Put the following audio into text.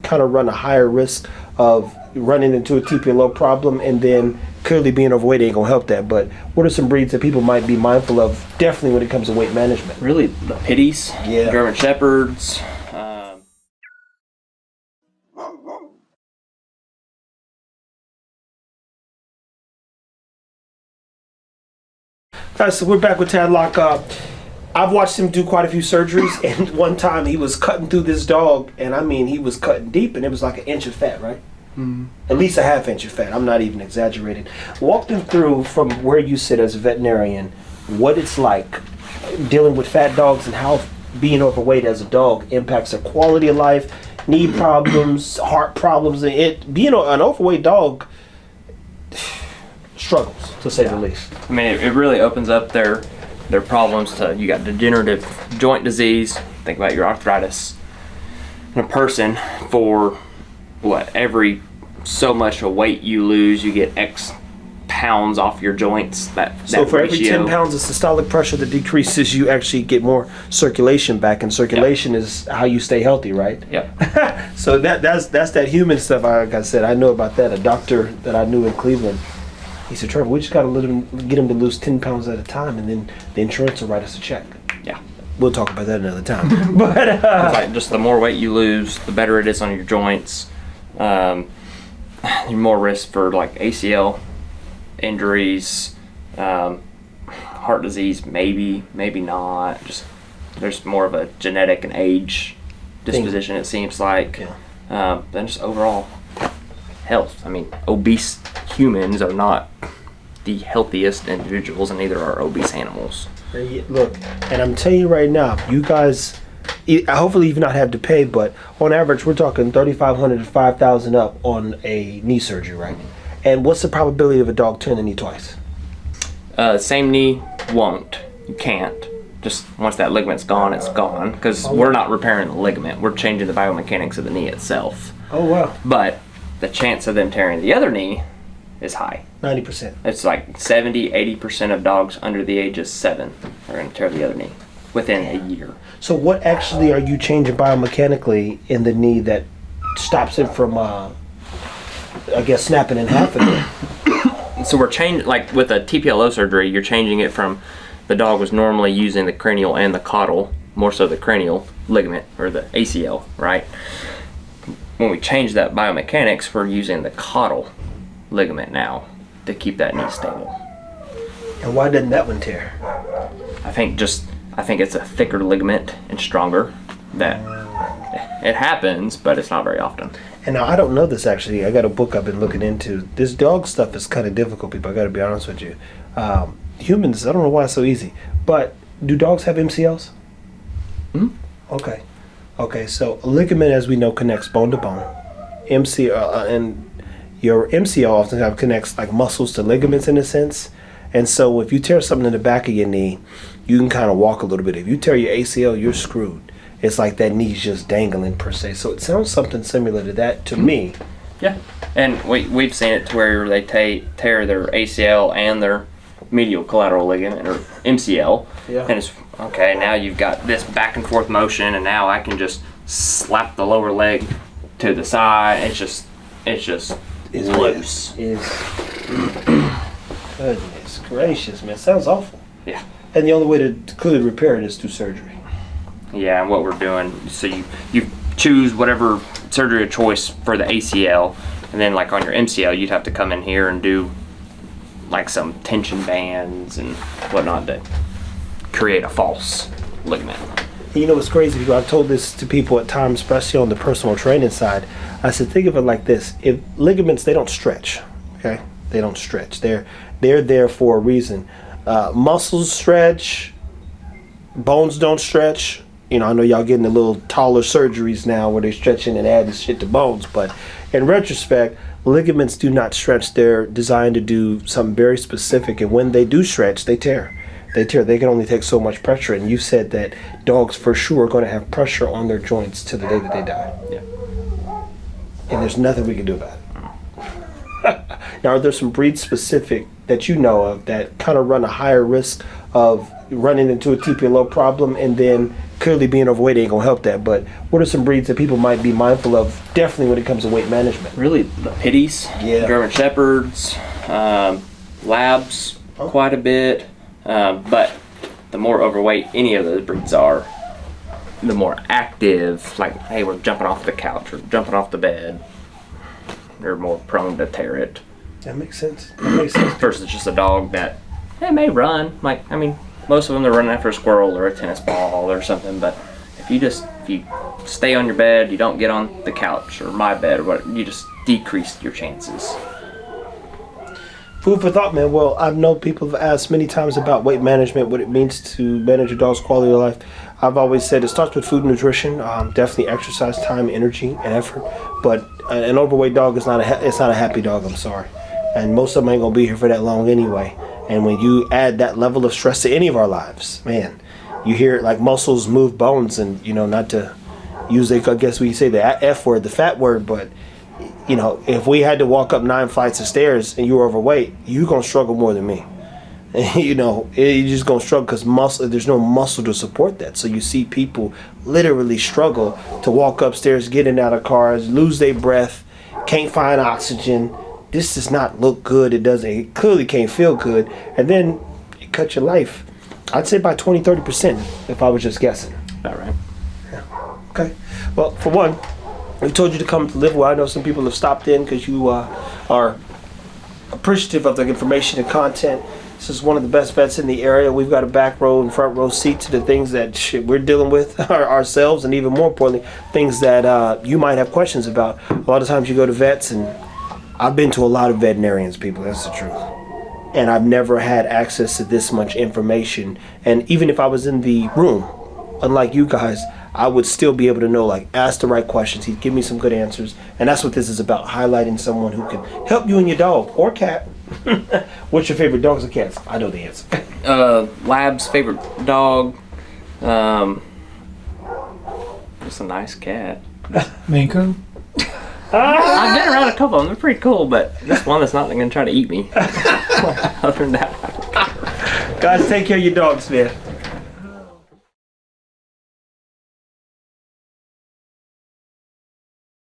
kind of run a higher risk of running into a TPLO problem, and then clearly being overweight ain't gonna help that. But what are some breeds that people might be mindful of, definitely when it comes to weight management? Really, the pitties, German Shepherds. Guys, so we're back with Tadlock. I've watched him do quite a few surgeries, and one time he was cutting through this dog, and I mean, he was cutting deep, and it was like an inch of fat, right? At least a half inch of fat. I'm not even exaggerating. Walk them through, from where you sit as a veterinarian, what it's like dealing with fat dogs and how being overweight as a dog impacts their quality of life, knee problems, heart problems. Being an overweight dog struggles, to say the least. I mean, it really opens up their problems to, you got degenerative joint disease. Think about your arthritis. In a person, for what, every so much of weight you lose, you get X pounds off your joints. So for every 10 pounds of systolic pressure that decreases, you actually get more circulation back, and circulation is how you stay healthy, right? Yep. So that's that human stuff. Like I said, I know about that. A doctor that I knew in Cleveland, he said, Trevor, we just got to get him to lose 10 pounds at a time, and then the insurance will write us a check. Yeah. We'll talk about that another time. But like, just the more weight you lose, the better it is on your joints. You're more risk for like ACL injuries, heart disease, maybe not. Just there's more of a genetic and age disposition, it seems like. Then just overall health. I mean, obese humans are not the healthiest individuals, and neither are obese animals. Look, and I'm telling you right now, you guys, hopefully you've not had to pay, but on average we're talking $3,500 to $5,000 up on a knee surgery, right? And what's the probability of a dog turning the knee twice? Same knee won't. You can't. Just once that ligament's gone, it's gone. Because we're not repairing the ligament. We're changing the biomechanics of the knee itself. Oh, wow. But the chance of them tearing the other knee is high. 90%. It's like 70-80% of dogs under the age of 7 are going to tear the other knee within a year. So what actually are you changing biomechanically in the knee that stops it from, I guess, snapping in half again? So we're changing, like with a TPLO surgery, you're changing it from, the dog was normally using the cranial and the caudal, more so the cranial ligament, or the ACL, right? When we change that biomechanics, we're using the caudal ligament now to keep that knee stable. And why didn't that one tear? I think it's a thicker ligament and stronger. That it happens, but it's not very often. And now I don't know this actually. I got a book I've been looking into. This dog stuff is kind of difficult, people. I got to be honest with you. Humans, I don't know why it's so easy, but do dogs have MCLs? Okay. So a ligament, as we know, connects bone to bone. And your MCL often connects like muscles to ligaments in a sense. And so if you tear something in the back of your knee, you can kind of walk a little bit. If you tear your ACL, you're screwed. It's like that knee's just dangling per se. So it sounds something similar to that to me. Yeah, and we've seen it to where they tear their ACL and their medial collateral ligament, or MCL. Yeah. And it's okay. Now you've got this back and forth motion, and now I can just slap the lower leg to the side. It's just loose. Goodness gracious, man! Sounds awful. Yeah. And the only way to clearly repair it is through surgery. Yeah, and what we're doing, so you choose whatever surgery of choice for the ACL, and then like on your MCL, you'd have to come in here and do like some tension bands and whatnot to create a false ligament. You know what's crazy? I've told this to people at times, especially on the personal training side. I said, think of it like this: if ligaments, they don't stretch. Okay, they don't stretch. They're there for a reason. Muscles stretch, bones don't stretch. You know, I know y'all getting a little taller surgeries now where they're stretching and adding shit to bones, but in retrospect, ligaments do not stretch. They're designed to do something very specific, and when they do stretch, they tear. They can only take so much pressure, and you said that dogs for sure are going to have pressure on their joints to the day that they die. Yeah. And there's nothing we can do about it. Now, are there some breed specific that you know of that kind of run a higher risk of running into a TPLO problem and then clearly being overweight ain't gonna help that. But what are some breeds that people might be mindful of, definitely when it comes to weight management? Really, the pitties, German Shepherds, Labs, quite a bit. But the more overweight any of those breeds are, the more active, like, hey, we're jumping off the couch or jumping off the bed, they're more prone to tear it. That makes sense. That makes sense. Versus just a dog that, they may run. Like, I mean, most of them, they're running after a squirrel or a tennis ball or something. But if you stay on your bed, you don't get on the couch or my bed or what, you just decrease your chances. Food for thought, man. Well, I know people have asked many times about weight management, what it means to manage your dog's quality of life. I've always said it starts with food and nutrition, definitely exercise, time, energy, and effort. But an overweight dog is not it's not a happy dog. I'm sorry, and most of them ain't gonna be here for that long anyway. And when you add that level of stress to any of our lives, man, you hear it like muscles move bones, and not to use I guess we say the F word, the fat word, but. If we had to walk up 9 flights of stairs and you were overweight, you're going to struggle more than me. You're just going to struggle because there's no muscle to support that. So you see people literally struggle to walk upstairs, get in and out of cars, lose their breath, can't find oxygen. This does not look good. It clearly can't feel good. And then it cuts your life. I'd say by 20-30% if I was just guessing. All right. Yeah. Okay. Well, for one, we told you to come to live where I know some people have stopped in because you are appreciative of the information and content. This is one of the best vets in the area. We've got a back row and front row seat to the things that we're dealing with ourselves, and even more importantly, things that you might have questions about. A lot of times you go to vets, and I've been to a lot of veterinarians, people, that's the truth. And I've never had access to this much information. And even if I was in the room, unlike you guys, I would still be able to know, ask the right questions. He'd give me some good answers. And that's what this is about, highlighting someone who can help you and your dog or cat. What's your favorite, dogs or cats? I know the answer. Lab's favorite dog. Just a nice cat. Minko? I've been around a couple of them. They're pretty cool, but this one that's not going to try to eat me. Other than that, Guys, take care of your dogs, man.